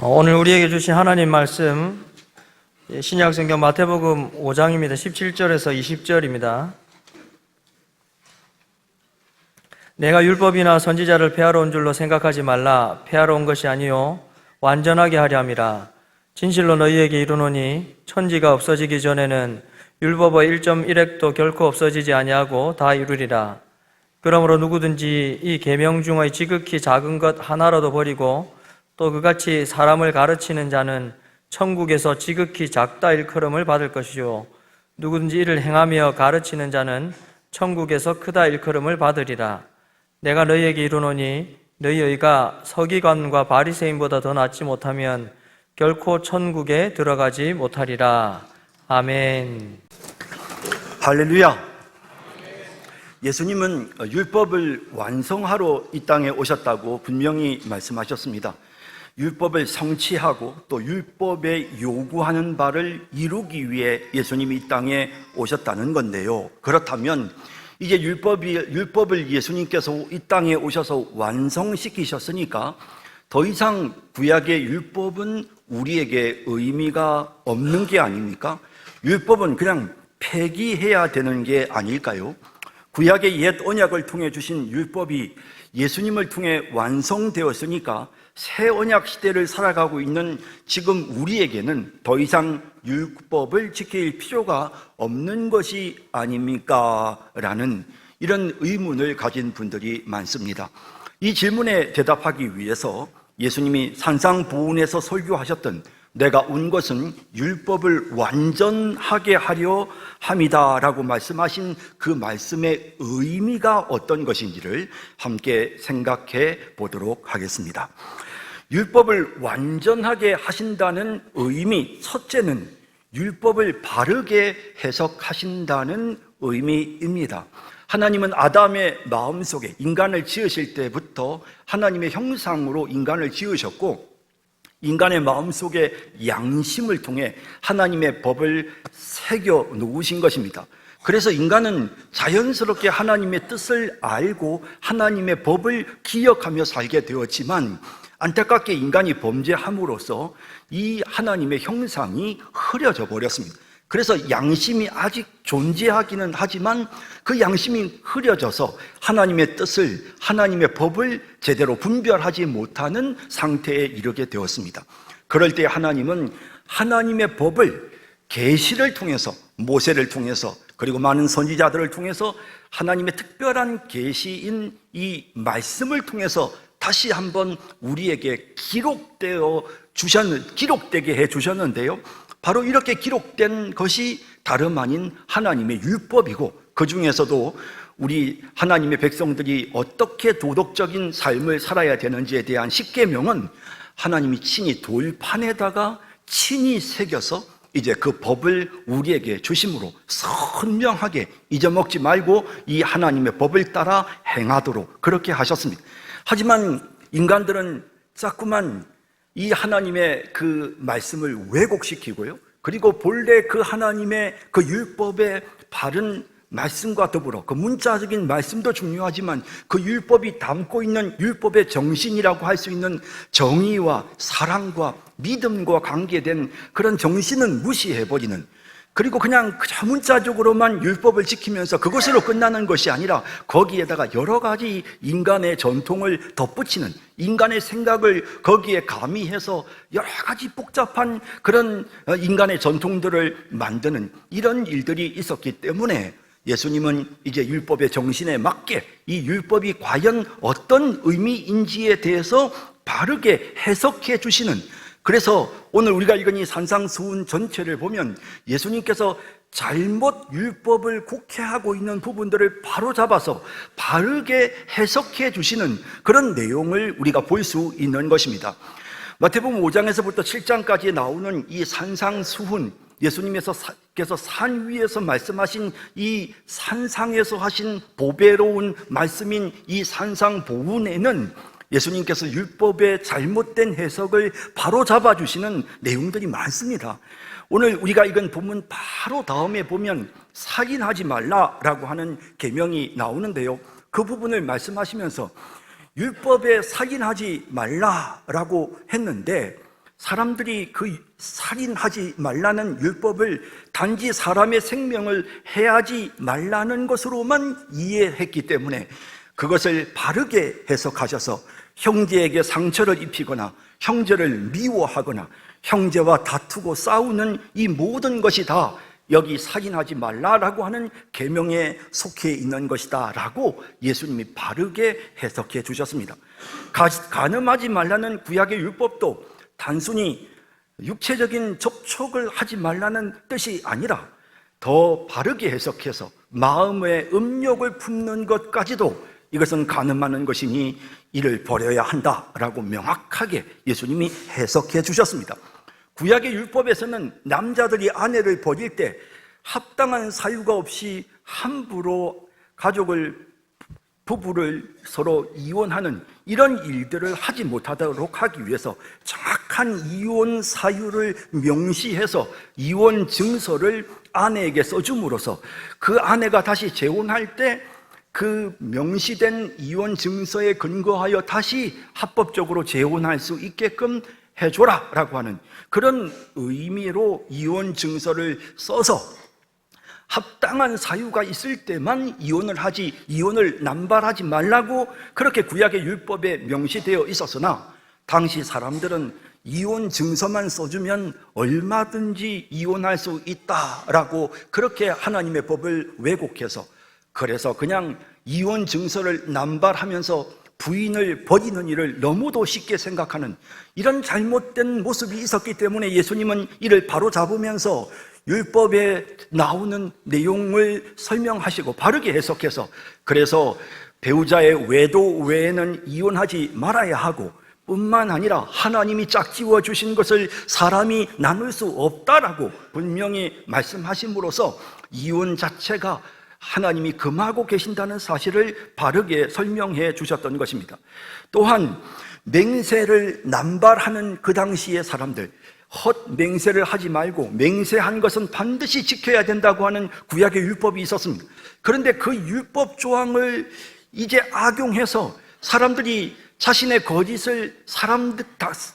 오늘 우리에게 주신 하나님 말씀 신약성경 마태복음 5장입니다. 17절에서 20절입니다. 내가 율법이나 선지자를 폐하러 온 줄로 생각하지 말라. 폐하러 온 것이 아니요 완전하게 하려 함이라. 진실로 너희에게 이르노니 천지가 없어지기 전에는 율법의 1.1획도 결코 없어지지 아니하고 다 이루리라. 그러므로 누구든지 이 계명 중의 지극히 작은 것 하나라도 버리고 또 그같이 사람을 가르치는 자는 천국에서 지극히 작다 일컬음을 받을 것이요 누구든지 이를 행하며 가르치는 자는 천국에서 크다 일컬음을 받으리라. 내가 너희에게 이르노니 너희 의가 서기관과 바리새인보다 더 낫지 못하면 결코 천국에 들어가지 못하리라. 아멘. 할렐루야. 예수님은 율법을 완성하러 이 땅에 오셨다고 분명히 말씀하셨습니다. 율법을 성취하고 또 율법에 요구하는 바를 이루기 위해 예수님이 이 땅에 오셨다는 건데요. 그렇다면 이제 율법을 예수님께서 이 땅에 오셔서 완성시키셨으니까 더 이상 구약의 율법은 우리에게 의미가 없는 게 아닙니까? 율법은 그냥 폐기해야 되는 게 아닐까요? 구약의 옛 언약을 통해 주신 율법이 예수님을 통해 완성되었으니까 새 언약 시대를 살아가고 있는 지금 우리에게는 더 이상 율법을 지킬 필요가 없는 것이 아닙니까? 라는 이런 의문을 가진 분들이 많습니다. 이 질문에 대답하기 위해서 예수님이 산상보훈에서 설교하셨던 내가 온 것은 율법을 완전하게 하려 함이다 라고 말씀하신 그 말씀의 의미가 어떤 것인지를 함께 생각해 보도록 하겠습니다. 율법을 완전하게 하신다는 의미, 첫째는 율법을 바르게 해석하신다는 의미입니다. 하나님은 아담의 마음속에 인간을 지으실 때부터 하나님의 형상으로 인간을 지으셨고 인간의 마음속에 양심을 통해 하나님의 법을 새겨 놓으신 것입니다. 그래서 인간은 자연스럽게 하나님의 뜻을 알고 하나님의 법을 기억하며 살게 되었지만 안타깝게 인간이 범죄함으로써 이 하나님의 형상이 흐려져 버렸습니다. 그래서 양심이 아직 존재하기는 하지만 그 양심이 흐려져서 하나님의 뜻을, 하나님의 법을 제대로 분별하지 못하는 상태에 이르게 되었습니다. 그럴 때 하나님은 하나님의 법을 계시를 통해서, 모세를 통해서, 그리고 많은 선지자들을 통해서 하나님의 특별한 계시인 이 말씀을 통해서 다시 한번 우리에게 기록되게 해주셨는데요. 바로 이렇게 기록된 것이 다름 아닌 하나님의 율법이고 그 중에서도 우리 하나님의 백성들이 어떻게 도덕적인 삶을 살아야 되는지에 대한 십계명은 하나님이 친히 돌판에다가 친히 새겨서 이제 그 법을 우리에게 주심으로 선명하게 잊어먹지 말고 이 하나님의 법을 따라 행하도록 그렇게 하셨습니다. 하지만 인간들은 자꾸만 이 하나님의 그 말씀을 왜곡시키고요. 그리고 본래 그 하나님의 그 율법의 바른 말씀과 더불어 그 문자적인 말씀도 중요하지만 그 율법이 담고 있는 율법의 정신이라고 할 수 있는 정의와 사랑과 믿음과 관계된 그런 정신은 무시해버리는, 그리고 그냥 문자적으로만 율법을 지키면서 그것으로 끝나는 것이 아니라 거기에다가 여러 가지 인간의 전통을 덧붙이는, 인간의 생각을 거기에 가미해서 여러 가지 복잡한 그런 인간의 전통들을 만드는 이런 일들이 있었기 때문에 예수님은 이제 율법의 정신에 맞게 이 율법이 과연 어떤 의미인지에 대해서 바르게 해석해 주시는, 그래서 오늘 우리가 읽은 이 산상수훈 전체를 보면 예수님께서 잘못 율법을 곡해하고 있는 부분들을 바로잡아서 바르게 해석해 주시는 그런 내용을 우리가 볼 수 있는 것입니다. 마태복음 5장에서부터 7장까지 나오는 이 산상수훈, 예수님께서 산 위에서 말씀하신 이 산상에서 하신 보배로운 말씀인 이 산상보훈에는 예수님께서 율법의 잘못된 해석을 바로 잡아주시는 내용들이 많습니다. 오늘 우리가 읽은 본문 바로 다음에 보면 살인하지 말라라고 하는 계명이 나오는데요. 그 부분을 말씀하시면서 율법에 살인하지 말라라고 했는데 사람들이 그 살인하지 말라는 율법을 단지 사람의 생명을 해하지 말라는 것으로만 이해했기 때문에 그것을 바르게 해석하셔서 형제에게 상처를 입히거나 형제를 미워하거나 형제와 다투고 싸우는 이 모든 것이 다 여기 살인하지 말라라고 하는 계명에 속해 있는 것이다 라고 예수님이 바르게 해석해 주셨습니다. 간음하지 말라는 구약의 율법도 단순히 육체적인 접촉을 하지 말라는 뜻이 아니라 더 바르게 해석해서 마음의 음욕을 품는 것까지도 이것은 간음하는 것이니 이를 버려야 한다라고 명확하게 예수님이 해석해 주셨습니다. 구약의 율법에서는 남자들이 아내를 버릴 때 합당한 사유가 없이 함부로 부부를 서로 이혼하는 이런 일들을 하지 못하도록 하기 위해서 정확한 이혼 사유를 명시해서 이혼 증서를 아내에게 써줌으로써 그 아내가 다시 재혼할 때 그 명시된 이혼 증서에 근거하여 다시 합법적으로 재혼할 수 있게끔 해줘라 라고 하는 그런 의미로 이혼 증서를 써서 합당한 사유가 있을 때만 이혼을 남발하지 말라고 그렇게 구약의 율법에 명시되어 있었으나 당시 사람들은 이혼 증서만 써주면 얼마든지 이혼할 수 있다라고 그렇게 하나님의 법을 왜곡해서 그래서 그냥 이혼 증서를 남발하면서 부인을 버리는 일을 너무도 쉽게 생각하는 이런 잘못된 모습이 있었기 때문에 예수님은 이를 바로잡으면서 율법에 나오는 내용을 설명하시고 바르게 해석해서 그래서 배우자의 외도 외에는 이혼하지 말아야 하고 뿐만 아니라 하나님이 짝지어 주신 것을 사람이 나눌 수 없다라고 분명히 말씀하심으로써 이혼 자체가 하나님이 금하고 계신다는 사실을 바르게 설명해 주셨던 것입니다. 또한 맹세를 남발하는 그 당시의 사람들, 헛맹세를 하지 말고 맹세한 것은 반드시 지켜야 된다고 하는 구약의 율법이 있었습니다. 그런데 그 율법 조항을 이제 악용해서 사람들이 자신의 거짓을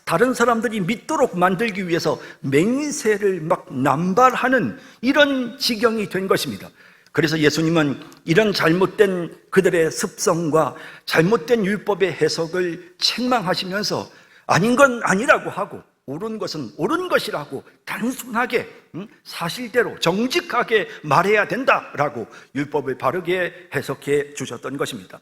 다른 사람들이 믿도록 만들기 위해서 맹세를 막 남발하는 이런 지경이 된 것입니다. 그래서 예수님은 이런 잘못된 그들의 습성과 잘못된 율법의 해석을 책망하시면서 아닌 건 아니라고 하고 옳은 것은 옳은 것이라고 단순하게 사실대로 정직하게 말해야 된다라고 율법을 바르게 해석해 주셨던 것입니다.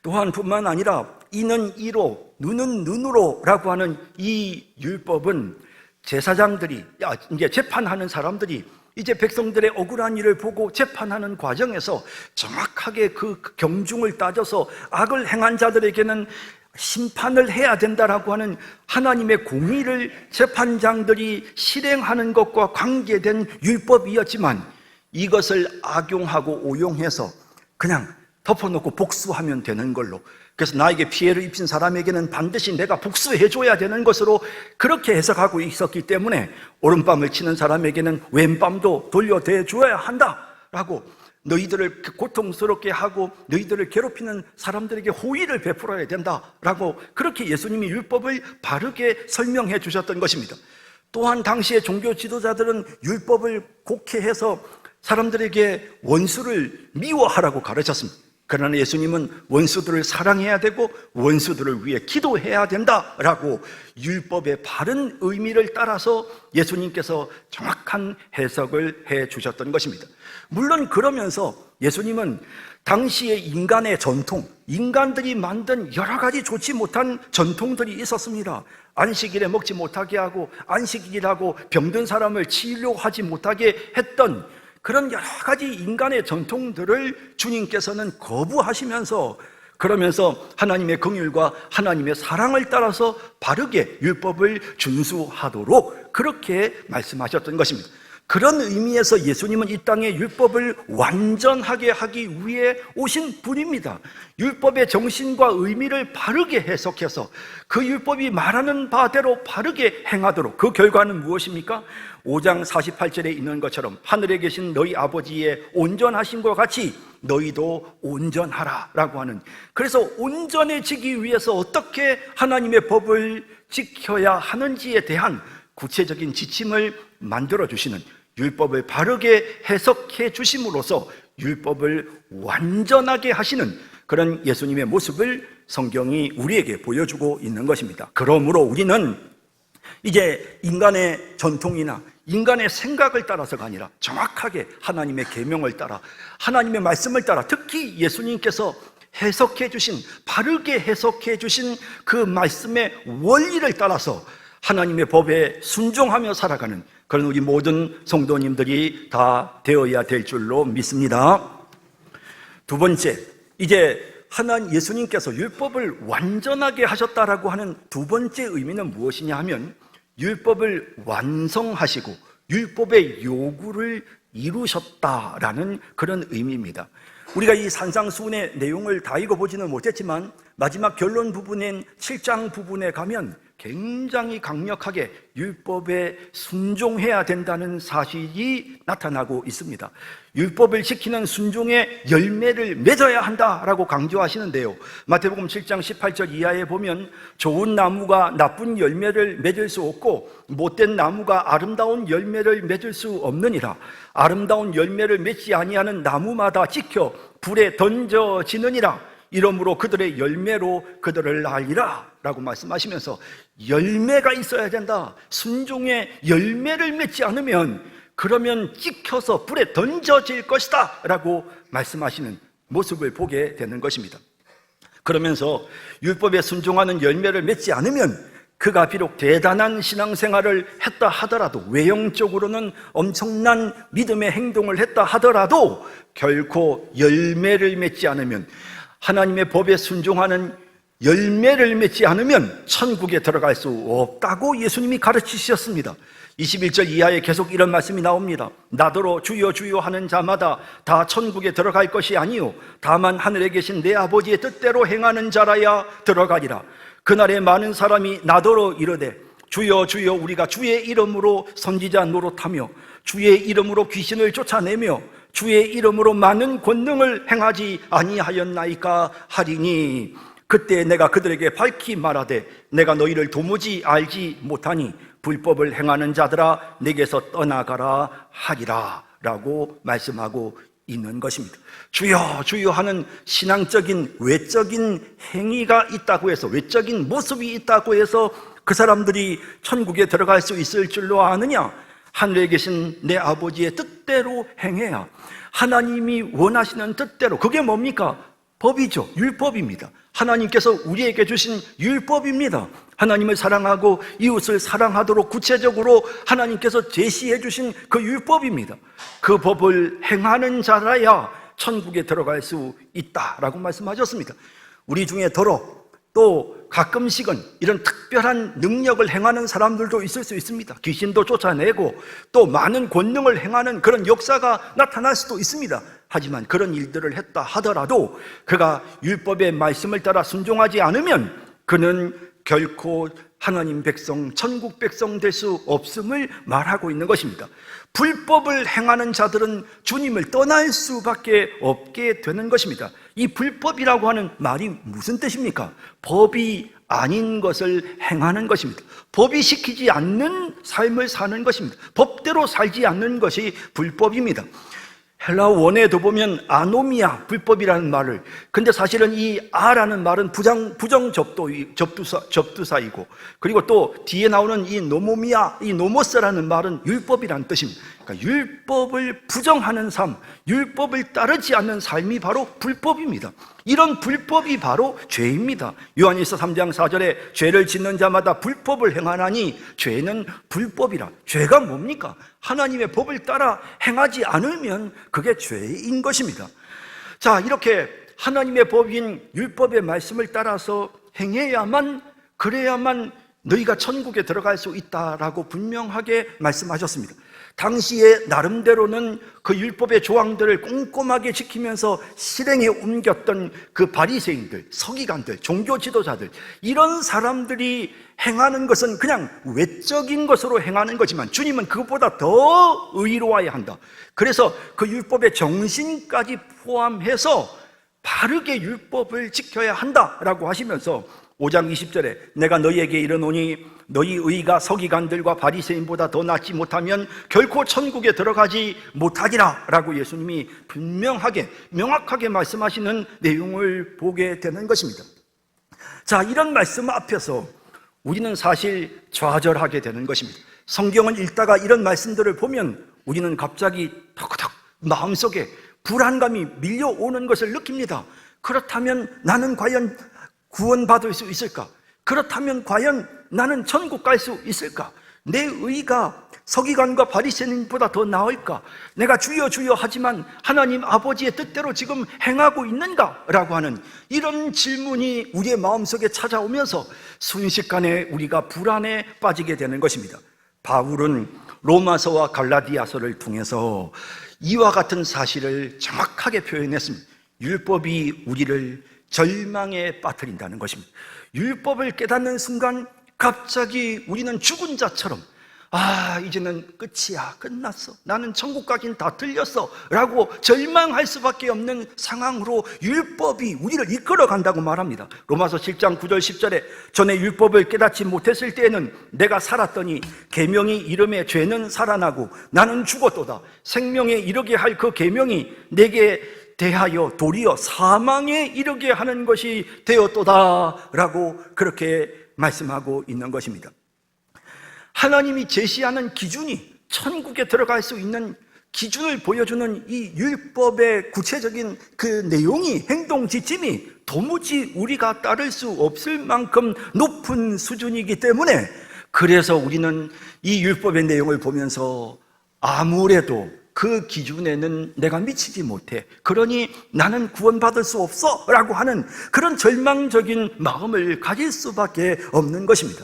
또한 뿐만 아니라 이는 이로 눈은 눈으로라고 하는 이 율법은 제사장들이 이제 재판하는 사람들이 이제 백성들의 억울한 일을 보고 재판하는 과정에서 정확하게 그 경중을 따져서 악을 행한 자들에게는 심판을 해야 된다라고 하는 하나님의 공의를 재판장들이 실행하는 것과 관계된 율법이었지만 이것을 악용하고 오용해서 그냥 덮어놓고 복수하면 되는 걸로, 그래서 나에게 피해를 입힌 사람에게는 반드시 내가 복수해줘야 되는 것으로 그렇게 해석하고 있었기 때문에 오른밤을 치는 사람에게는 왼밤도 돌려대줘야 한다라고, 너희들을 고통스럽게 하고 너희들을 괴롭히는 사람들에게 호의를 베풀어야 된다라고 그렇게 예수님이 율법을 바르게 설명해 주셨던 것입니다. 또한 당시의 종교 지도자들은 율법을 곡해해서 사람들에게 원수를 미워하라고 가르쳤습니다. 그러나 예수님은 원수들을 사랑해야 되고 원수들을 위해 기도해야 된다라고 율법의 바른 의미를 따라서 예수님께서 정확한 해석을 해 주셨던 것입니다. 물론 그러면서 예수님은 당시의 인간의 전통, 인간들이 만든 여러 가지 좋지 못한 전통들이 있었습니다. 안식일에 먹지 못하게 하고 안식일이라고 병든 사람을 치료하지 못하게 했던 그런 여러 가지 인간의 전통들을 주님께서는 거부하시면서, 그러면서 하나님의 긍휼과 하나님의 사랑을 따라서 바르게 율법을 준수하도록 그렇게 말씀하셨던 것입니다. 그런 의미에서 예수님은 이 땅에 율법을 완전하게 하기 위해 오신 분입니다. 율법의 정신과 의미를 바르게 해석해서 그 율법이 말하는 바대로 바르게 행하도록, 그 결과는 무엇입니까? 5장 48절에 있는 것처럼 하늘에 계신 너희 아버지의 온전하심과 같이 너희도 온전하라 라고 하는, 그래서 온전해지기 위해서 어떻게 하나님의 법을 지켜야 하는지에 대한 구체적인 지침을 만들어주시는, 율법을 바르게 해석해 주심으로써 율법을 완전하게 하시는 그런 예수님의 모습을 성경이 우리에게 보여주고 있는 것입니다. 그러므로 우리는 이제 인간의 전통이나 인간의 생각을 따라서가 아니라 정확하게 하나님의 계명을 따라, 하나님의 말씀을 따라, 특히 예수님께서 해석해 주신, 바르게 해석해 주신 그 말씀의 원리를 따라서 하나님의 법에 순종하며 살아가는 그런 우리 모든 성도님들이 다 되어야 될 줄로 믿습니다. 두 번째, 이제 예수님께서 율법을 완전하게 하셨다라고 하는 두 번째 의미는 무엇이냐 하면, 율법을 완성하시고 율법의 요구를 이루셨다라는 그런 의미입니다. 우리가 이 산상수훈의 내용을 다 읽어보지는 못했지만 마지막 결론 부분인 7장 부분에 가면 굉장히 강력하게 율법에 순종해야 된다는 사실이 나타나고 있습니다. 율법을 지키는 순종의 열매를 맺어야 한다라고 강조하시는데요, 마태복음 7장 18절 이하에 보면 좋은 나무가 나쁜 열매를 맺을 수 없고 못된 나무가 아름다운 열매를 맺을 수 없느니라. 아름다운 열매를 맺지 아니하는 나무마다 지켜 불에 던져지느니라. 이러므로 그들의 열매로 그들을 알리라 라고 말씀하시면서 열매가 있어야 된다. 순종의 열매를 맺지 않으면 그러면 찍혀서 불에 던져질 것이다 라고 말씀하시는 모습을 보게 되는 것입니다. 그러면서 율법에 순종하는 열매를 맺지 않으면 그가 비록 대단한 신앙생활을 했다 하더라도, 외형적으로는 엄청난 믿음의 행동을 했다 하더라도 결코 열매를 맺지 않으면, 하나님의 법에 순종하는 열매를 맺지 않으면 천국에 들어갈 수 없다고 예수님이 가르치셨습니다. 21절 이하에 계속 이런 말씀이 나옵니다. 나더러 주여 주여 하는 자마다 다 천국에 들어갈 것이 아니요 다만 하늘에 계신 내 아버지의 뜻대로 행하는 자라야 들어가리라. 그날에 많은 사람이 나더러 이르되 주여 주여 우리가 주의 이름으로 선지자 노릇하며 주의 이름으로 귀신을 쫓아내며 주의 이름으로 많은 권능을 행하지 아니하였나이까 하리니, 그때 내가 그들에게 밝히 말하되 내가 너희를 도무지 알지 못하니 불법을 행하는 자들아 내게서 떠나가라 하리라 라고 말씀하고 있는 것입니다. 주여 주여 하는 신앙적인 외적인 행위가 있다고 해서, 외적인 모습이 있다고 해서 그 사람들이 천국에 들어갈 수 있을 줄로 아느냐? 하늘에 계신 내 아버지의 뜻대로 행해야, 하나님이 원하시는 뜻대로, 그게 뭡니까? 법이죠. 율법입니다. 하나님께서 우리에게 주신 율법입니다. 하나님을 사랑하고 이웃을 사랑하도록 구체적으로 하나님께서 제시해 주신 그 율법입니다. 그 법을 행하는 자라야 천국에 들어갈 수 있다라고 말씀하셨습니다. 우리 중에 또 가끔씩은 이런 특별한 능력을 행하는 사람들도 있을 수 있습니다. 귀신도 쫓아내고 또 많은 권능을 행하는 그런 역사가 나타날 수도 있습니다. 하지만 그런 일들을 했다 하더라도 그가 율법의 말씀을 따라 순종하지 않으면 그는 결코 하나님 백성, 천국 백성 될 수 없음을 말하고 있는 것입니다. 불법을 행하는 자들은 주님을 떠날 수밖에 없게 되는 것입니다. 이 불법이라고 하는 말이 무슨 뜻입니까? 법이 아닌 것을 행하는 것입니다. 법이 시키지 않는 삶을 사는 것입니다. 법대로 살지 않는 것이 불법입니다. 헬라어 원에도 보면 아노미아, 불법이라는 말을, 근데 사실은 이 아라는 말은 부정 접두사이고, 그리고 또 뒤에 나오는 이 노모미아, 이 노모스라는 말은 율법이라는 뜻입니다. 그러니까 율법을 부정하는 삶, 율법을 따르지 않는 삶이 바로 불법입니다. 이런 불법이 바로 죄입니다. 요한일서 3장 4절에 죄를 짓는 자마다 불법을 행하나니 죄는 불법이라. 죄가 뭡니까? 하나님의 법을 따라 행하지 않으면 그게 죄인 것입니다. 자, 이렇게 하나님의 법인 율법의 말씀을 따라서 행해야만, 그래야만 너희가 천국에 들어갈 수 있다라고 분명하게 말씀하셨습니다. 당시에 나름대로는 그 율법의 조항들을 꼼꼼하게 지키면서 실행에 옮겼던 그 바리새인들, 서기관들, 종교 지도자들, 이런 사람들이 행하는 것은 그냥 외적인 것으로 행하는 거지만 주님은 그것보다 더 의로워야 한다. 그래서 그 율법의 정신까지 포함해서 바르게 율법을 지켜야 한다라고 하시면서 5장 20절에 내가 너희에게 이르노니 너희 의가 서기관들과 바리새인보다 더 낫지 못하면 결코 천국에 들어가지 못하리라 라고 예수님이 분명하게 명확하게 말씀하시는 내용을 보게 되는 것입니다. 자, 이런 말씀 앞에서 우리는 사실 좌절하게 되는 것입니다. 성경을 읽다가 이런 말씀들을 보면 우리는 갑자기 턱턱 마음속에 불안감이 밀려오는 것을 느낍니다. 그렇다면 나는 과연 구원받을 수 있을까? 그렇다면 과연 나는 천국 갈 수 있을까? 내 의가 서기관과 바리새인보다 더 나을까? 내가 주여 주여 하지만 하나님 아버지의 뜻대로 지금 행하고 있는가? 라고 하는 이런 질문이 우리의 마음속에 찾아오면서 순식간에 우리가 불안에 빠지게 되는 것입니다. 바울은 로마서와 갈라디아서를 통해서 이와 같은 사실을 정확하게 표현했습니다. 율법이 우리를 절망에 빠뜨린다는 것입니다. 율법을 깨닫는 순간 갑자기 우리는 죽은 자처럼 이제는 끝이야, 끝났어, 나는 천국 가긴 다 틀렸어 라고 절망할 수밖에 없는 상황으로 율법이 우리를 이끌어 간다고 말합니다. 로마서 7장 9절 10절에 전에 율법을 깨닫지 못했을 때에는 내가 살았더니 계명이 이름에 죄는 살아나고 나는 죽었도다. 생명에 이르게 할 그 계명이 내게 대하여 도리어 사망에 이르게 하는 것이 되었도다 라고 그렇게 말씀하고 있는 것입니다. 하나님이 제시하는 기준이, 천국에 들어갈 수 있는 기준을 보여주는 이 율법의 구체적인 그 내용이, 행동 지침이 도무지 우리가 따를 수 없을 만큼 높은 수준이기 때문에, 그래서 우리는 이 율법의 내용을 보면서 아무래도 그 기준에는 내가 미치지 못해, 그러니 나는 구원받을 수 없어 라고 하는 그런 절망적인 마음을 가질 수밖에 없는 것입니다.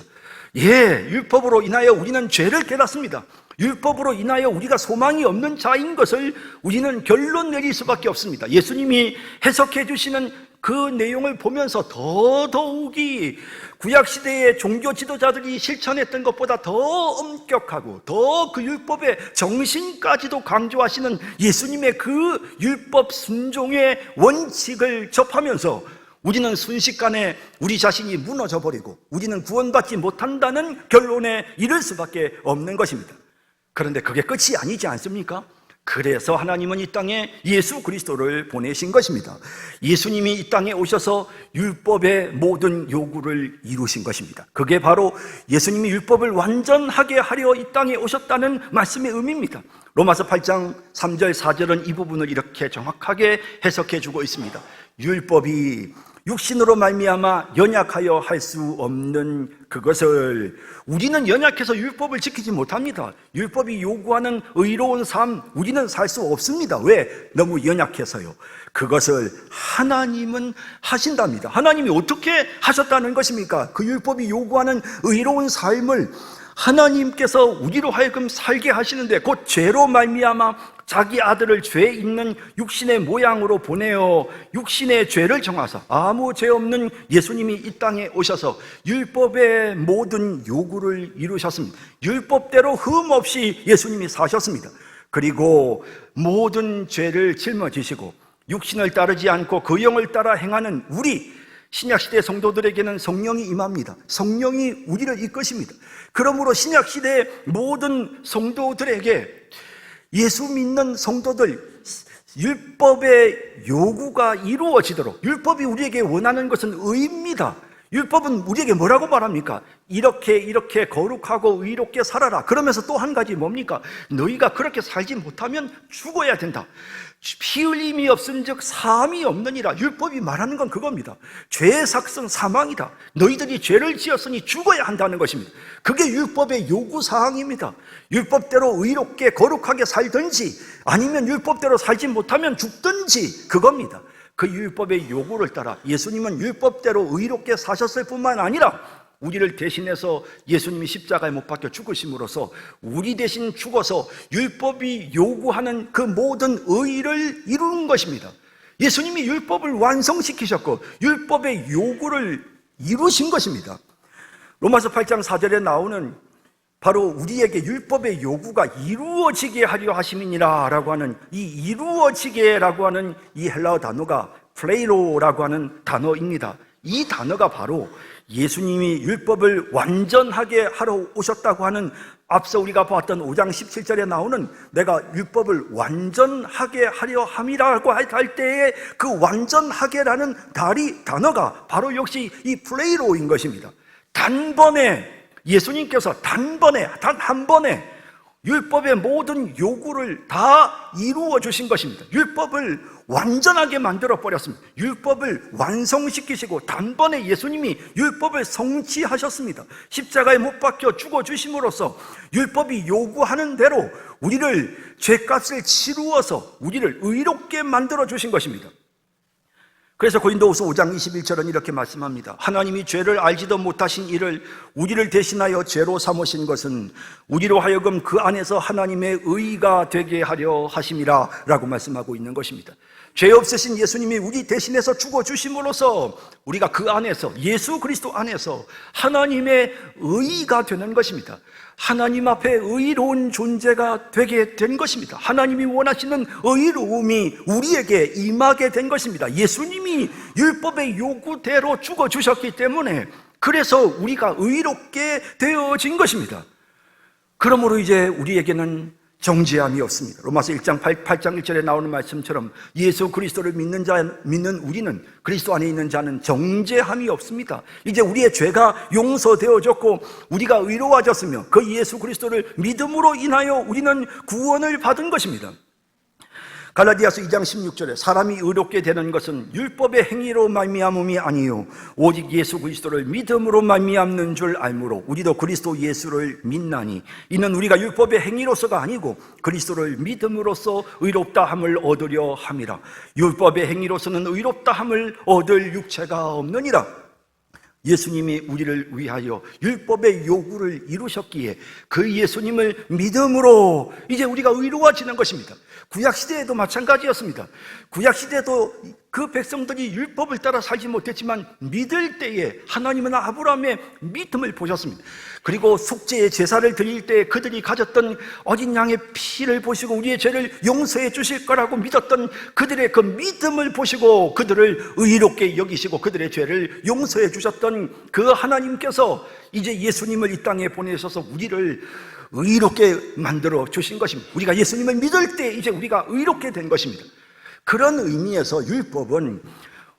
율법으로 인하여 우리는 죄를 깨닫습니다. 율법으로 인하여 우리가 소망이 없는 자인 것을 우리는 결론 내릴 수밖에 없습니다. 예수님이 해석해 주시는 그 내용을 보면서 더더욱이 구약시대의 종교 지도자들이 실천했던 것보다 더 엄격하고 더 그 율법의 정신까지도 강조하시는 예수님의 그 율법 순종의 원칙을 접하면서 우리는 순식간에 우리 자신이 무너져버리고 우리는 구원받지 못한다는 결론에 이를 수밖에 없는 것입니다. 그런데 그게 끝이 아니지 않습니까? 그래서 하나님은 이 땅에 예수 그리스도를 보내신 것입니다. 예수님이 이 땅에 오셔서 율법의 모든 요구를 이루신 것입니다. 그게 바로 예수님이 율법을 완전하게 하려 이 땅에 오셨다는 말씀의 의미입니다. 로마서 8장 3절 4절은 이 부분을 이렇게 정확하게 해석해 주고 있습니다. 율법이 육신으로 말미암아 연약하여 할 수 없는 그것을, 우리는 연약해서 율법을 지키지 못합니다. 율법이 요구하는 의로운 삶 우리는 살 수 없습니다. 왜? 너무 연약해서요. 그것을 하나님은 하신답니다. 하나님이 어떻게 하셨다는 것입니까? 그 율법이 요구하는 의로운 삶을 하나님께서 우리로 하여금 살게 하시는데, 곧 죄로 말미암아 자기 아들을 죄 있는 육신의 모양으로 보내어 육신의 죄를 정하사 아무 죄 없는 예수님이 이 땅에 오셔서 율법의 모든 요구를 이루셨습니다. 율법대로 흠 없이 예수님이 사셨습니다. 그리고 모든 죄를 짊어지시고 육신을 따르지 않고 그 영을 따라 행하는 우리 신약시대 성도들에게는 성령이 임합니다. 성령이 우리를 이끄십니다. 그러므로 신약시대 모든 성도들에게, 예수 믿는 성도들, 율법의 요구가 이루어지도록, 율법이 우리에게 원하는 것은 의입니다. 율법은 우리에게 뭐라고 말합니까? 이렇게 거룩하고 의롭게 살아라. 그러면서 또 한 가지 뭡니까? 너희가 그렇게 살지 못하면 죽어야 된다. 피 흘림이 없은즉 사함이 없느니라. 율법이 말하는 건 그겁니다. 죄의 삭성 사망이다. 너희들이 죄를 지었으니 죽어야 한다는 것입니다. 그게 율법의 요구사항입니다. 율법대로 의롭게 거룩하게 살든지 아니면 율법대로 살지 못하면 죽든지 그겁니다. 그 율법의 요구를 따라 예수님은 율법대로 의롭게 사셨을 뿐만 아니라 우리를 대신해서 예수님이 십자가에 못 박혀 죽으심으로써 우리 대신 죽어서 율법이 요구하는 그 모든 의의를 이루는 것입니다. 예수님이 율법을 완성시키셨고 율법의 요구를 이루신 것입니다. 로마서 8장 4절에 나오는 바로 우리에게 율법의 요구가 이루어지게 하려 하심이니라 라고 하는 이 이루어지게라고 하는 이 헬라어 단어가 플레이로라고 하는 단어입니다. 이 단어가 바로 예수님이 율법을 완전하게 하러 오셨다고 하는 앞서 우리가 보았던 5장 17절에 나오는 내가 율법을 완전하게 하려 함이라고 할 때에 그 완전하게라는 단어가 바로 역시 이 플레이로인 것입니다. 단번에 예수님께서 단 한 번에 율법의 모든 요구를 다 이루어 주신 것입니다. 율법을 완전하게 만들어 버렸습니다. 율법을 완성시키시고 단번에 예수님이 율법을 성취하셨습니다. 십자가에 못 박혀 죽어 주심으로써 율법이 요구하는 대로 우리를 죄값을 치루어서 우리를 의롭게 만들어 주신 것입니다. 그래서 고린도후서 5장 21절은 이렇게 말씀합니다. 하나님이 죄를 알지도 못하신 이를 우리를 대신하여 죄로 삼으신 것은 우리로 하여금 그 안에서 하나님의 의가 되게 하려 하심이라 라고 말씀하고 있는 것입니다. 죄 없으신 예수님이 우리 대신해서 죽어주심으로써 우리가 그 안에서 예수 그리스도 안에서 하나님의 의가 되는 것입니다. 하나님 앞에 의로운 존재가 되게 된 것입니다. 하나님이 원하시는 의로움이 우리에게 임하게 된 것입니다. 예수님이 율법의 요구대로 죽어주셨기 때문에 그래서 우리가 의롭게 되어진 것입니다. 그러므로 이제 우리에게는 정죄함이 없습니다. 로마서 1장 8장 1절에 나오는 말씀처럼 예수 그리스도를 믿는 우리는 그리스도 안에 있는 자는 정죄함이 없습니다. 이제 우리의 죄가 용서되어졌고 우리가 의로워졌으며 그 예수 그리스도를 믿음으로 인하여 우리는 구원을 받은 것입니다. 갈라디아서 2장 16절에 사람이 의롭게 되는 것은 율법의 행위로 말미암음이 아니요 오직 예수 그리스도를 믿음으로 말미암는 줄 알므로 우리도 그리스도 예수를 믿나니 이는 우리가 율법의 행위로서가 아니고 그리스도를 믿음으로써 의롭다 함을 얻으려 함이라. 율법의 행위로서는 의롭다 함을 얻을 육체가 없느니라. 예수님이 우리를 위하여 율법의 요구를 이루셨기에 그 예수님을 믿음으로 이제 우리가 의로워지는 것입니다. 구약시대에도 마찬가지였습니다. 구약시대에도 그 백성들이 율법을 따라 살지 못했지만 믿을 때에 하나님은 아브라함의 믿음을 보셨습니다. 그리고 속죄의 제사를 드릴 때 그들이 가졌던 어린 양의 피를 보시고 우리의 죄를 용서해 주실 거라고 믿었던 그들의 그 믿음을 보시고 그들을 의롭게 여기시고 그들의 죄를 용서해 주셨던 그 하나님께서 이제 예수님을 이 땅에 보내셔서 우리를 의롭게 만들어 주신 것입니다. 우리가 예수님을 믿을 때 이제 우리가 의롭게 된 것입니다. 그런 의미에서 율법은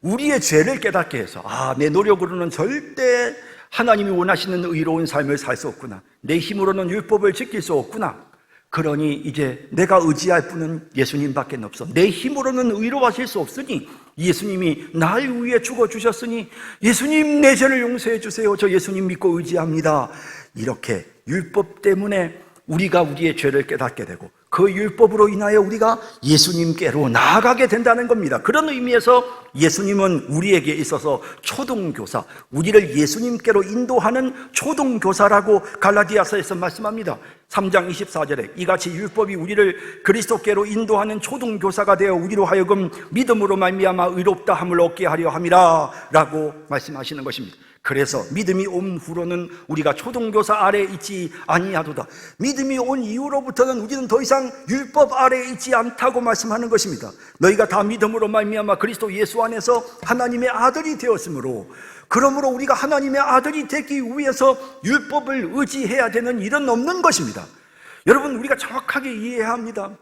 우리의 죄를 깨닫게 해서 내 노력으로는 절대 하나님이 원하시는 의로운 삶을 살 수 없구나. 내 힘으로는 율법을 지킬 수 없구나. 그러니 이제 내가 의지할 분은 예수님밖에 없어. 내 힘으로는 의로워하실 수 없으니 예수님이 날 위해 죽어주셨으니 예수님 내 죄를 용서해 주세요. 저 예수님 믿고 의지합니다. 이렇게 율법 때문에 우리가 우리의 죄를 깨닫게 되고 그 율법으로 인하여 우리가 예수님께로 나아가게 된다는 겁니다. 그런 의미에서 예수님은 우리에게 있어서 초등교사, 우리를 예수님께로 인도하는 초등교사라고 갈라디아서에서 말씀합니다. 3장 24절에 이같이 율법이 우리를 그리스도께로 인도하는 초등교사가 되어 우리로 하여금 믿음으로 말미암아 의롭다 함을 얻게 하려 함이라 라고 말씀하시는 것입니다. 그래서 믿음이 온 후로는 우리가 초등교사 아래에 있지 아니하도다. 믿음이 온 이후로부터는 우리는 더 이상 율법 아래에 있지 않다고 말씀하는 것입니다. 너희가 다 믿음으로 말미암아 그리스도 예수 안에서 하나님의 아들이 되었으므로 그러므로 우리가 하나님의 아들이 되기 위해서 율법을 의지해야 되는 일은 없는 것입니다. 여러분, 우리가 정확하게 이해해야 합니다.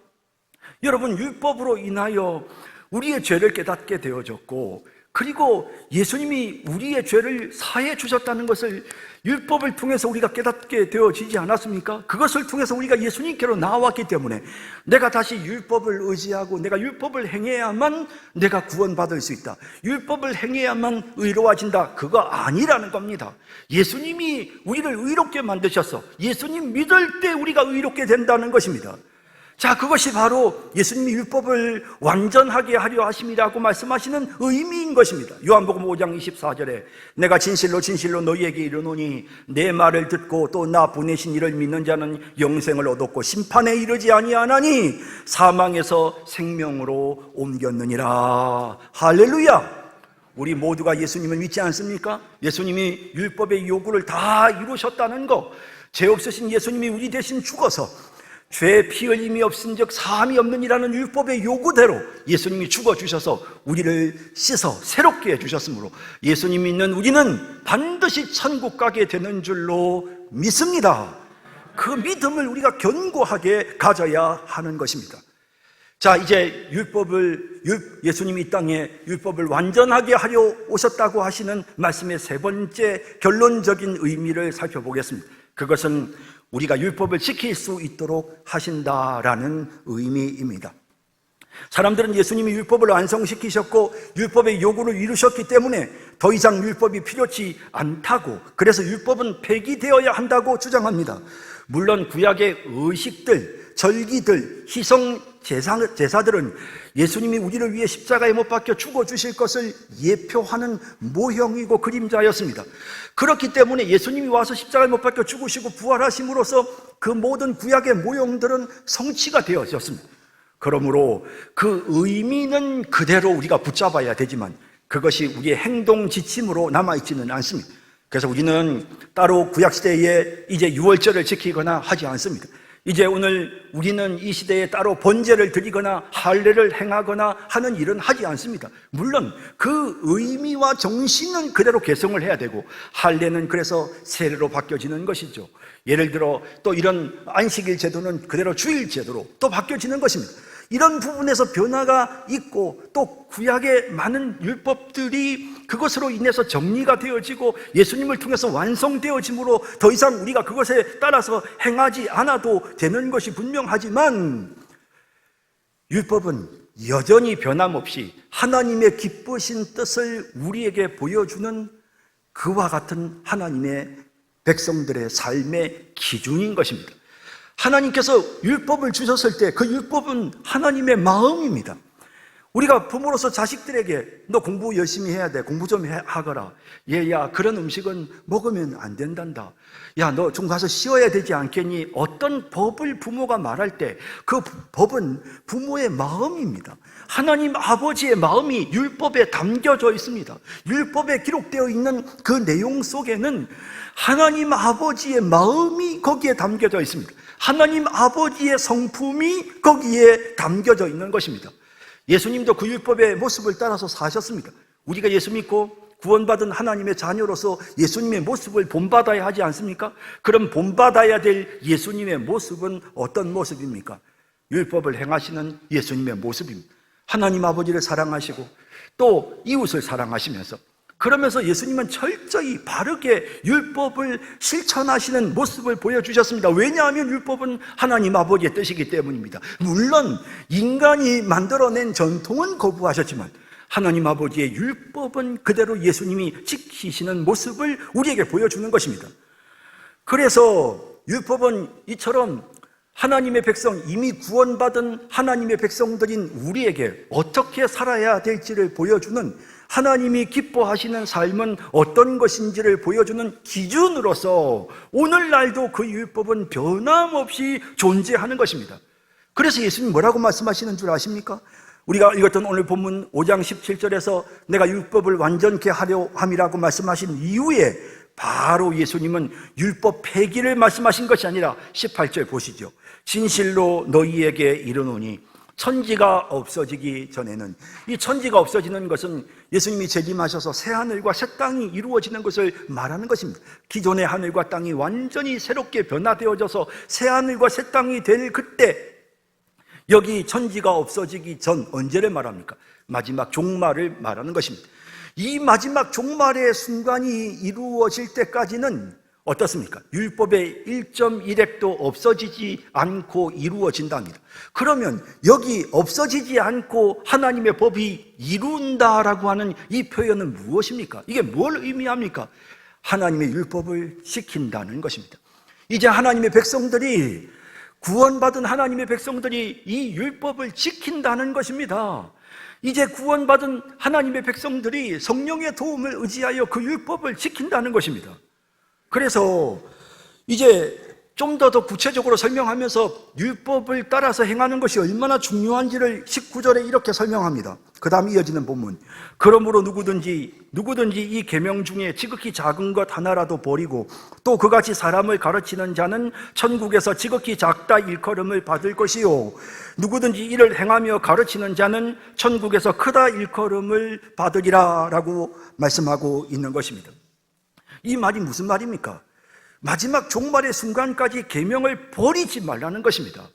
여러분, 율법으로 인하여 우리의 죄를 깨닫게 되어졌고 그리고 예수님이 우리의 죄를 사해 주셨다는 것을 율법을 통해서 우리가 깨닫게 되어지지 않았습니까? 그것을 통해서 우리가 예수님께로 나왔기 때문에 내가 다시 율법을 의지하고 내가 율법을 행해야만 내가 구원받을 수 있다. 율법을 행해야만 의로워진다. 그거 아니라는 겁니다. 예수님이 우리를 의롭게 만드셔서 예수님 믿을 때 우리가 의롭게 된다는 것입니다. 자, 그것이 바로 예수님이 율법을 완전하게 하려 하심이라고 말씀하시는 의미인 것입니다. 요한복음 5장 24절에 내가 진실로 진실로 너희에게 이르노니 내 말을 듣고 또 나 보내신 이를 믿는 자는 영생을 얻었고 심판에 이르지 아니하나니 사망에서 생명으로 옮겼느니라. 할렐루야. 우리 모두가 예수님을 믿지 않습니까? 예수님이 율법의 요구를 다 이루셨다는 것, 죄 없으신 예수님이 우리 대신 죽어서 죄 피 흘림이 없은즉 사함이 없느니라는 율법의 요구대로 예수님이 죽어주셔서 우리를 씻어 새롭게 해주셨으므로 예수님 믿는 우리는 반드시 천국 가게 되는 줄로 믿습니다. 그 믿음을 우리가 견고하게 가져야 하는 것입니다. 자, 이제 예수님이 이 땅에 율법을 완전하게 하려 오셨다고 하시는 말씀의 세 번째 결론적인 의미를 살펴보겠습니다. 그것은 우리가 율법을 지킬 수 있도록 하신다라는 의미입니다. 사람들은 예수님이 율법을 완성시키셨고 율법의 요구를 이루셨기 때문에 더 이상 율법이 필요치 않다고, 그래서 율법은 폐기되어야 한다고 주장합니다. 물론 구약의 의식들, 절기들, 희성 제사들은 예수님이 우리를 위해 십자가에 못 박혀 죽어주실 것을 예표하는 모형이고 그림자였습니다. 그렇기 때문에 예수님이 와서 십자가에 못 박혀 죽으시고 부활하심으로써 그 모든 구약의 모형들은 성취가 되어졌습니다. 그러므로 그 의미는 그대로 우리가 붙잡아야 되지만 그것이 우리의 행동 지침으로 남아있지는 않습니다. 그래서 우리는 따로 구약시대에 이제 유월절을 지키거나 하지 않습니다. 이제 오늘 우리는 이 시대에 따로 번제를 드리거나 할례를 행하거나 하는 일은 하지 않습니다. 물론 그 의미와 정신은 그대로 개성을 해야 되고, 할례는 그래서 세례로 바뀌어지는 것이죠. 예를 들어 또 이런 안식일 제도는 그대로 주일 제도로 또 바뀌어지는 것입니다. 이런 부분에서 변화가 있고 또 구약의 많은 율법들이 그것으로 인해서 정리가 되어지고 예수님을 통해서 완성되어짐으로 더 이상 우리가 그것에 따라서 행하지 않아도 되는 것이 분명하지만, 율법은 여전히 변함없이 하나님의 기쁘신 뜻을 우리에게 보여주는 그와 같은 하나님의 백성들의 삶의 기준인 것입니다. 하나님께서 율법을 주셨을 때 그 율법은 하나님의 마음입니다. 우리가 부모로서 자식들에게 너 공부 열심히 해야 돼, 공부 좀 하거라, 얘야 그런 음식은 먹으면 안 된단다, 야 너 좀 가서 쉬어야 되지 않겠니, 어떤 법을 부모가 말할 때 그 법은 부모의 마음입니다. 하나님 아버지의 마음이 율법에 담겨져 있습니다. 율법에 기록되어 있는 그 내용 속에는 하나님 아버지의 마음이 거기에 담겨져 있습니다. 하나님 아버지의 성품이 거기에 담겨져 있는 것입니다. 예수님도 그 율법의 모습을 따라서 사셨습니다. 우리가 예수 믿고 구원받은 하나님의 자녀로서 예수님의 모습을 본받아야 하지 않습니까? 그럼 본받아야 될 예수님의 모습은 어떤 모습입니까? 율법을 행하시는 예수님의 모습입니다. 하나님 아버지를 사랑하시고 또 이웃을 사랑하시면서, 그러면서 예수님은 철저히 바르게 율법을 실천하시는 모습을 보여주셨습니다. 왜냐하면 율법은 하나님 아버지의 뜻이기 때문입니다. 물론 인간이 만들어낸 전통은 거부하셨지만 하나님 아버지의 율법은 그대로 예수님이 지키시는 모습을 우리에게 보여주는 것입니다. 그래서 율법은 이처럼 하나님의 백성, 이미 구원받은 하나님의 백성들인 우리에게 어떻게 살아야 될지를 보여주는, 하나님이 기뻐하시는 삶은 어떤 것인지를 보여주는 기준으로서 오늘날도 그 율법은 변함없이 존재하는 것입니다. 그래서 예수님 뭐라고 말씀하시는 줄 아십니까? 우리가 읽었던 오늘 본문 5장 17절에서 내가 율법을 완전케 하려 함이라고 말씀하신 이후에 바로 예수님은 율법 폐기를 말씀하신 것이 아니라 18절 보시죠. 진실로 너희에게 이르노니 천지가 없어지기 전에는, 이 천지가 없어지는 것은 예수님이 재림하셔서 새 하늘과 새 땅이 이루어지는 것을 말하는 것입니다. 기존의 하늘과 땅이 완전히 새롭게 변화되어져서 새 하늘과 새 땅이 될 그때, 여기 천지가 없어지기 전, 언제를 말합니까? 마지막 종말을 말하는 것입니다. 이 마지막 종말의 순간이 이루어질 때까지는 어떻습니까? 율법의 1.1획도 없어지지 않고 이루어진답니다. 그러면 여기 없어지지 않고 하나님의 법이 이룬다라고 하는 이 표현은 무엇입니까? 이게 뭘 의미합니까? 하나님의 율법을 지킨다는 것입니다. 이제 하나님의 백성들이 구원받은 하나님의 백성들이 이 율법을 지킨다는 것입니다. 이제 구원받은 하나님의 백성들이 성령의 도움을 의지하여 그 율법을 지킨다는 것입니다. 그래서 이제 좀 더 구체적으로 설명하면서 율법을 따라서 행하는 것이 얼마나 중요한지를 19절에 이렇게 설명합니다. 그 다음 이어지는 본문. 그러므로 누구든지 이 계명 중에 지극히 작은 것 하나라도 버리고 또 그같이 사람을 가르치는 자는 천국에서 지극히 작다 일컬음을 받을 것이요 누구든지 이를 행하며 가르치는 자는 천국에서 크다 일컬음을 받으리라 라고 말씀하고 있는 것입니다. 이 말이 무슨 말입니까? 마지막 종말의 순간까지 계명을 버리지 말라는 것입니다.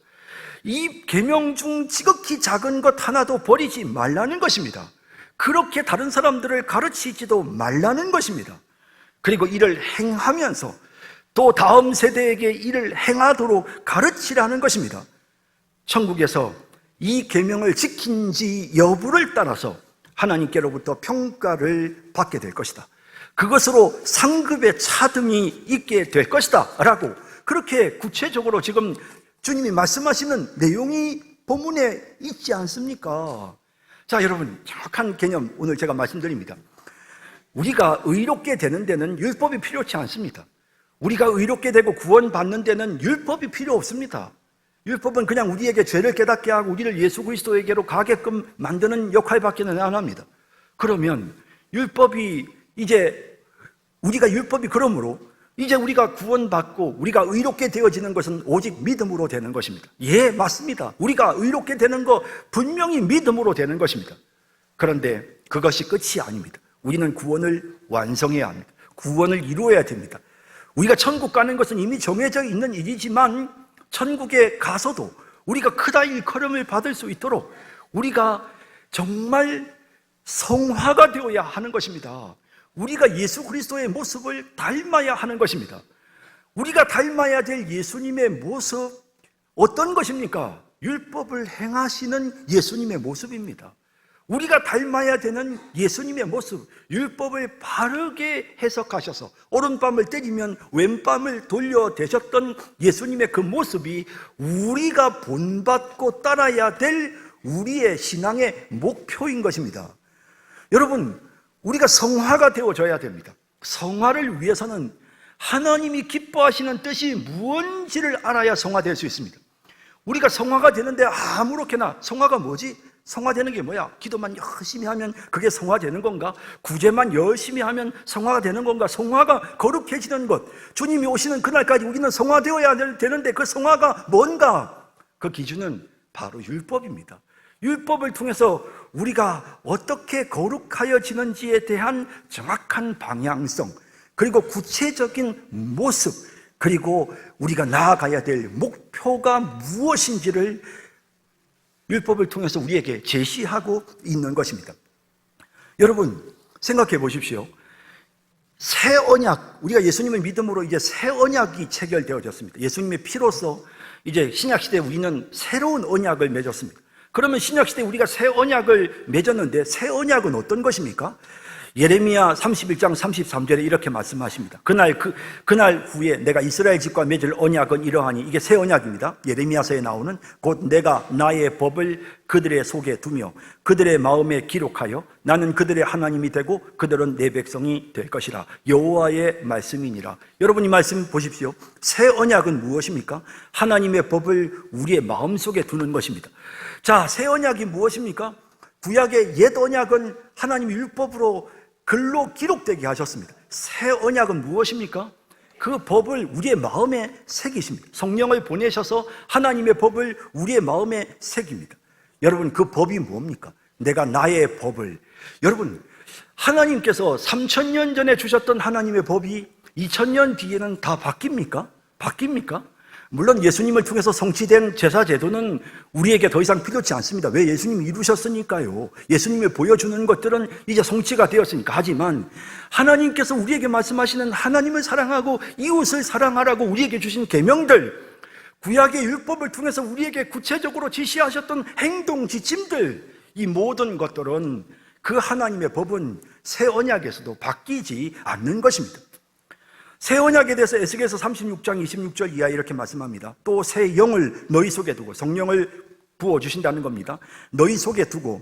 이 계명 중 지극히 작은 것 하나도 버리지 말라는 것입니다. 그렇게 다른 사람들을 가르치지도 말라는 것입니다. 그리고 이를 행하면서 또 다음 세대에게 이를 행하도록 가르치라는 것입니다. 천국에서 이 계명을 지킨지 여부를 따라서 하나님께로부터 평가를 받게 될 것이다. 그것으로 상급의 차등이 있게 될 것이다 라고 그렇게 구체적으로 지금 주님이 말씀하시는 내용이 본문에 있지 않습니까? 자, 여러분, 정확한 개념 오늘 제가 말씀드립니다. 우리가 의롭게 되는 데는 율법이 필요치 않습니다. 우리가 의롭게 되고 구원받는 데는 율법이 필요 없습니다. 율법은 그냥 우리에게 죄를 깨닫게 하고 우리를 예수 그리스도에게로 가게끔 만드는 역할밖에는 안 합니다. 그러면 그러므로 이제 우리가 구원받고 우리가 의롭게 되어지는 것은 오직 믿음으로 되는 것입니다. 예, 맞습니다. 우리가 의롭게 되는 거 분명히 믿음으로 되는 것입니다. 그런데 그것이 끝이 아닙니다. 우리는 구원을 완성해야 합니다. 구원을 이루어야 됩니다. 우리가 천국 가는 것은 이미 정해져 있는 일이지만 천국에 가서도 우리가 크다 일컬음을 받을 수 있도록 우리가 정말 성화가 되어야 하는 것입니다. 우리가 예수 그리스도의 모습을 닮아야 하는 것입니다. 우리가 닮아야 될 예수님의 모습 어떤 것입니까? 율법을 행하시는 예수님의 모습입니다. 우리가 닮아야 되는 예수님의 모습, 율법을 바르게 해석하셔서 오른밤을 때리면 왼밤을 돌려대셨던 예수님의 그 모습이 우리가 본받고 따라야 될 우리의 신앙의 목표인 것입니다. 여러분, 우리가 성화가 되어져야 됩니다. 성화를 위해서는 하나님이 기뻐하시는 뜻이 무엇인지를 알아야 성화될 수 있습니다. 우리가 성화가 되는데 아무렇게나 성화가 뭐지? 성화되는 게 뭐야? 기도만 열심히 하면 그게 성화되는 건가? 구제만 열심히 하면 성화가 되는 건가? 성화가 거룩해지는 것, 주님이 오시는 그날까지 우리는 성화되어야 되는데 그 성화가 뭔가? 그 기준은 바로 율법입니다. 율법을 통해서 우리가 어떻게 거룩하여지는지에 대한 정확한 방향성, 그리고 구체적인 모습, 그리고 우리가 나아가야 될 목표가 무엇인지를 율법을 통해서 우리에게 제시하고 있는 것입니다. 여러분, 생각해 보십시오. 새 언약, 우리가 예수님을 믿음으로 이제 새 언약이 체결되어졌습니다. 예수님의 피로써 이제 신약시대에 우리는 새로운 언약을 맺었습니다. 그러면 신약시대에 우리가 새 언약을 맺었는데 새 언약은 어떤 것입니까? 예레미야 31장 33절에 이렇게 말씀하십니다. 그날 후에 내가 이스라엘 집과 맺을 언약은 이러하니, 이게 새 언약입니다. 예레미야서에 나오는 곧 내가 나의 법을 그들의 속에 두며 그들의 마음에 기록하여 나는 그들의 하나님이 되고 그들은 내 백성이 될 것이라. 여호와의 말씀이니라. 여러분, 이 말씀 보십시오. 새 언약은 무엇입니까? 하나님의 법을 우리의 마음속에 두는 것입니다. 자, 새 언약이 무엇입니까? 구약의 옛 언약은 하나님의 율법으로 글로 기록되게 하셨습니다. 새 언약은 무엇입니까? 그 법을 우리의 마음에 새기십니다. 성령을 보내셔서 하나님의 법을 우리의 마음에 새깁니다. 여러분, 그 법이 뭡니까? 내가 나의 법을, 여러분, 하나님께서 3000년 전에 주셨던 하나님의 법이 2000년 뒤에는 다 바뀝니까? 물론 예수님을 통해서 성취된 제사 제도는 우리에게 더 이상 필요치 않습니다. 왜? 예수님이 이루셨으니까요. 예수님이 보여주는 것들은 이제 성취가 되었으니까. 하지만 하나님께서 우리에게 말씀하시는 하나님을 사랑하고 이웃을 사랑하라고 우리에게 주신 계명들, 구약의 율법을 통해서 우리에게 구체적으로 지시하셨던 행동 지침들, 이 모든 것들은 그 하나님의 법은 새 언약에서도 바뀌지 않는 것입니다. 새 언약에 대해서 에스겔서 36장 26절 이하에 이렇게 말씀합니다. 또 새 영을 너희 속에 두고, 성령을 부어주신다는 겁니다. 너희 속에 두고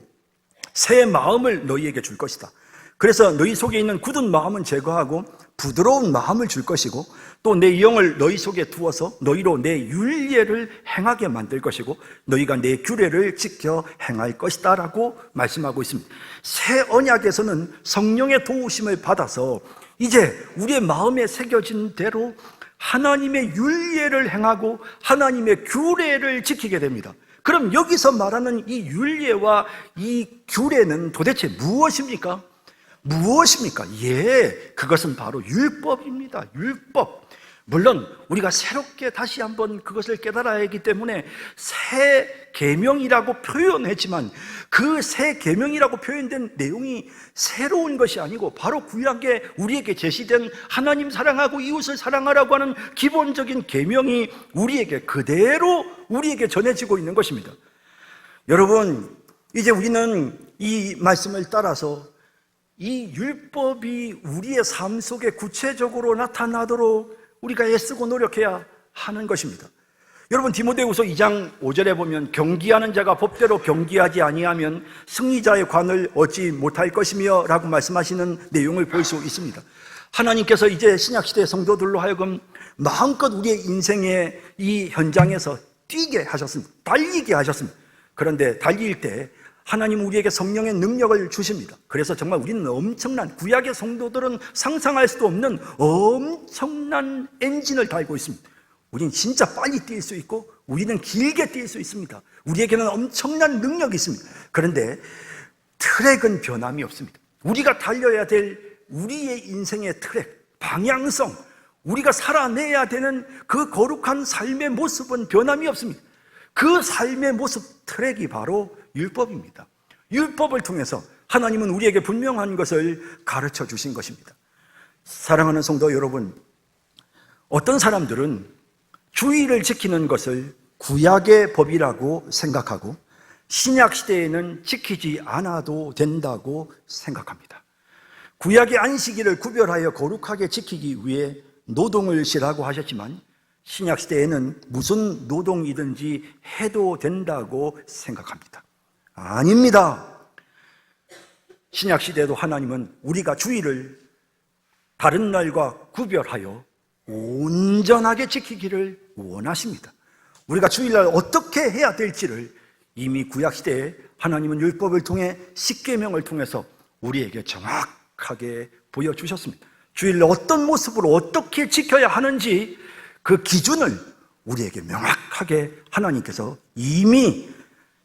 새 마음을 너희에게 줄 것이다. 그래서 너희 속에 있는 굳은 마음은 제거하고 부드러운 마음을 줄 것이고, 또 내 영을 너희 속에 두어서 너희로 내 율례를 행하게 만들 것이고 너희가 내 규례를 지켜 행할 것이다 라고 말씀하고 있습니다. 새 언약에서는 성령의 도우심을 받아서 이제 우리의 마음에 새겨진 대로 하나님의 율례를 행하고 하나님의 규례를 지키게 됩니다. 그럼 여기서 말하는 이 율례와 이 규례는 도대체 무엇입니까? 무엇입니까? 그것은 바로 율법입니다. 율법. 물론 우리가 새롭게 다시 한번 그것을 깨달아야 하기 때문에 새 계명이라고 표현했지만 그 새 계명이라고 표현된 내용이 새로운 것이 아니고 바로 구약에 우리에게 제시된 하나님 사랑하고 이웃을 사랑하라고 하는 기본적인 계명이 우리에게 그대로 우리에게 전해지고 있는 것입니다. 여러분, 이제 우리는 이 말씀을 따라서 이 율법이 우리의 삶 속에 구체적으로 나타나도록 우리가 애쓰고 노력해야 하는 것입니다. 여러분, 디모데후서 2장 5절에 보면 경기하는 자가 법대로 경기하지 아니하면 승리자의 관을 얻지 못할 것이며 라고 말씀하시는 내용을 볼 수 있습니다. 하나님께서 이제 신약시대 성도들로 하여금 마음껏 우리의 인생의 이 현장에서 뛰게 하셨습니다. 달리게 하셨습니다. 그런데 달릴 때 하나님 우리에게 성령의 능력을 주십니다. 그래서 정말 우리는 엄청난, 구약의 성도들은 상상할 수도 없는 엄청난 엔진을 달고 있습니다. 우리는 진짜 빨리 뛸 수 있고 우리는 길게 뛸 수 있습니다. 우리에게는 엄청난 능력이 있습니다. 그런데 트랙은 변함이 없습니다. 우리가 달려야 될 우리의 인생의 트랙, 방향성, 우리가 살아내야 되는 그 거룩한 삶의 모습은 변함이 없습니다. 그 삶의 모습, 트랙이 바로 율법입니다. 율법을 통해서 하나님은 우리에게 분명한 것을 가르쳐 주신 것입니다. 사랑하는 성도 여러분, 어떤 사람들은 주의를 지키는 것을 구약의 법이라고 생각하고 신약 시대에는 지키지 않아도 된다고 생각합니다. 구약의 안식일을 구별하여 거룩하게 지키기 위해 노동을 시라고 하셨지만 신약 시대에는 무슨 노동이든지 해도 된다고 생각합니다. 아닙니다. 신약 시대에도 하나님은 우리가 주일을 다른 날과 구별하여 온전하게 지키기를 원하십니다. 우리가 주일날 어떻게 해야 될지를 이미 구약 시대에 하나님은 율법을 통해 십계명을 통해서 우리에게 정확하게 보여주셨습니다. 주일날 어떤 모습으로 어떻게 지켜야 하는지 그 기준을 우리에게 명확하게 하나님께서 이미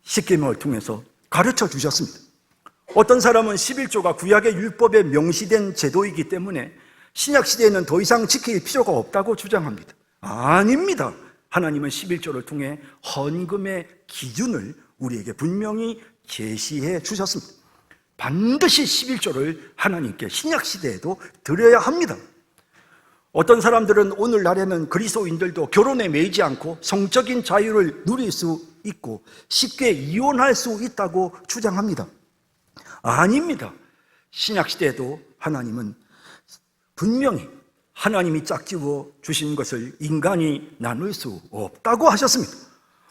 십계명을 통해서 가르쳐 주셨습니다. 어떤 사람은 11조가 구약의 율법에 명시된 제도이기 때문에 신약 시대에는 더 이상 지킬 필요가 없다고 주장합니다. 아닙니다. 하나님은 11조를 통해 헌금의 기준을 우리에게 분명히 제시해 주셨습니다. 반드시 11조를 하나님께 신약 시대에도 드려야 합니다. 어떤 사람들은 오늘날에는 그리스도인들도 결혼에 매이지 않고 성적인 자유를 누릴 수 있고 쉽게 이혼할 수 있다고 주장합니다. 아닙니다. 신약 시대에도 하나님은 분명히 하나님이 짝지어 주신 것을 인간이 나눌 수 없다고 하셨습니다.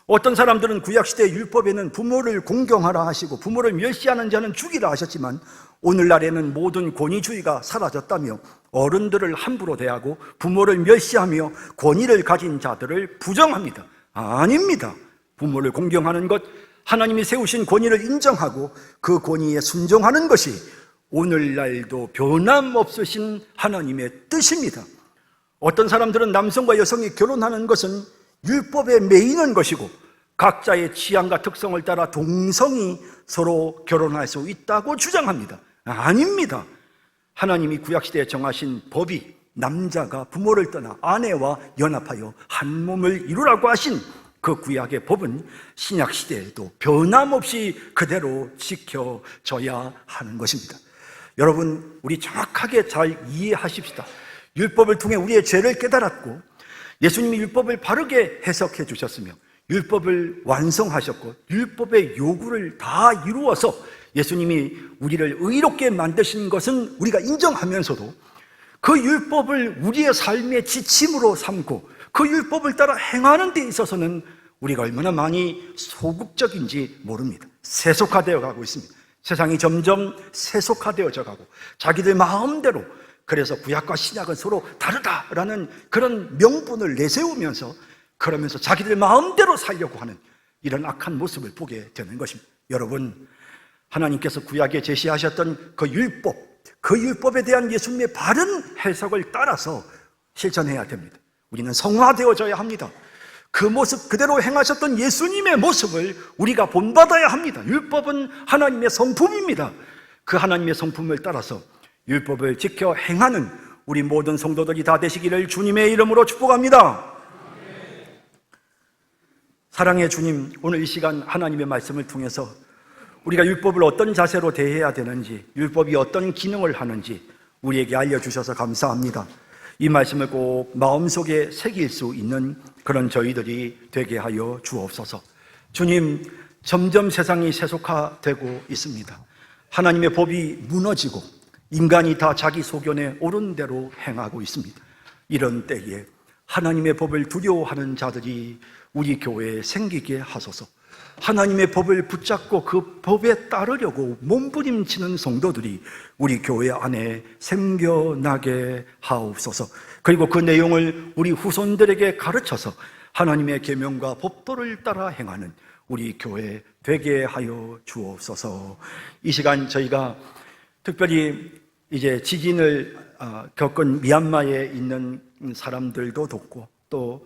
어떤 사람들은 구약시대 율법에는 부모를 공경하라 하시고 부모를 멸시하는 자는 죽이라 하셨지만 오늘날에는 모든 권위주의가 사라졌다며 어른들을 함부로 대하고 부모를 멸시하며 권위를 가진 자들을 부정합니다. 아닙니다. 부모를 공경하는 것, 하나님이 세우신 권위를 인정하고 그 권위에 순종하는 것이 오늘날도 변함없으신 하나님의 뜻입니다. 어떤 사람들은 남성과 여성이 결혼하는 것은 율법에 매이는 것이고 각자의 취향과 특성을 따라 동성이 서로 결혼할 수 있다고 주장합니다. 아닙니다. 하나님이 구약시대에 정하신 법이 남자가 부모를 떠나 아내와 연합하여 한 몸을 이루라고 하신 그 구약의 법은 신약시대에도 변함없이 그대로 지켜져야 하는 것입니다. 여러분, 우리 정확하게 잘 이해하십시다. 율법을 통해 우리의 죄를 깨달았고 예수님이 율법을 바르게 해석해 주셨으며 율법을 완성하셨고 율법의 요구를 다 이루어서 예수님이 우리를 의롭게 만드신 것은 우리가 인정하면서도 그 율법을 우리의 삶의 지침으로 삼고 그 율법을 따라 행하는 데 있어서는 우리가 얼마나 많이 소극적인지 모릅니다. 세속화되어 가고 있습니다. 세상이 점점 세속화되어져 가고 자기들 마음대로, 그래서 구약과 신약은 서로 다르다라는 그런 명분을 내세우면서 그러면서 자기들 마음대로 살려고 하는 이런 악한 모습을 보게 되는 것입니다. 여러분, 하나님께서 구약에 제시하셨던 그 율법, 그 율법에 대한 예수님의 바른 해석을 따라서 실천해야 됩니다. 우리는 성화되어져야 합니다. 그 모습 그대로 행하셨던 예수님의 모습을 우리가 본받아야 합니다. 율법은 하나님의 성품입니다. 그 하나님의 성품을 따라서 율법을 지켜 행하는 우리 모든 성도들이 다 되시기를 주님의 이름으로 축복합니다. 사랑의 주님, 오늘 이 시간 하나님의 말씀을 통해서 우리가 율법을 어떤 자세로 대해야 되는지, 율법이 어떤 기능을 하는지 우리에게 알려주셔서 감사합니다. 이 말씀을 꼭 마음속에 새길 수 있는 그런 저희들이 되게 하여 주옵소서. 주님, 점점 세상이 세속화되고 있습니다. 하나님의 법이 무너지고 인간이 다 자기 소견에 옳은 대로 행하고 있습니다. 이런 때에 하나님의 법을 두려워하는 자들이 우리 교회에 생기게 하소서. 하나님의 법을 붙잡고 그 법에 따르려고 몸부림치는 성도들이 우리 교회 안에 생겨나게 하옵소서. 그리고 그 내용을 우리 후손들에게 가르쳐서 하나님의 계명과 법도를 따라 행하는 우리 교회 되게 하여 주옵소서. 이 시간 저희가 특별히 이제 지진을 겪은 미얀마에 있는 사람들도 돕고, 또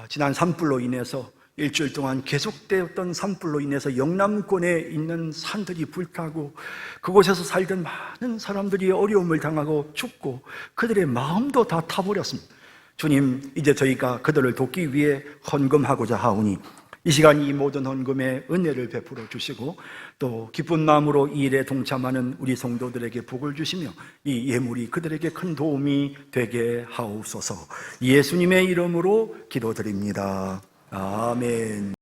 지난 산불로 인해서 일주일 동안 계속되었던 산불로 인해서 영남권에 있는 산들이 불타고 그곳에서 살던 많은 사람들이 어려움을 당하고 죽고 그들의 마음도 다 타버렸습니다. 주님, 이제 저희가 그들을 돕기 위해 헌금하고자 하오니 이 시간 이 모든 헌금에 은혜를 베풀어 주시고 또 기쁜 마음으로 이 일에 동참하는 우리 성도들에게 복을 주시며 이 예물이 그들에게 큰 도움이 되게 하옵소서. 예수님의 이름으로 기도드립니다. 아멘.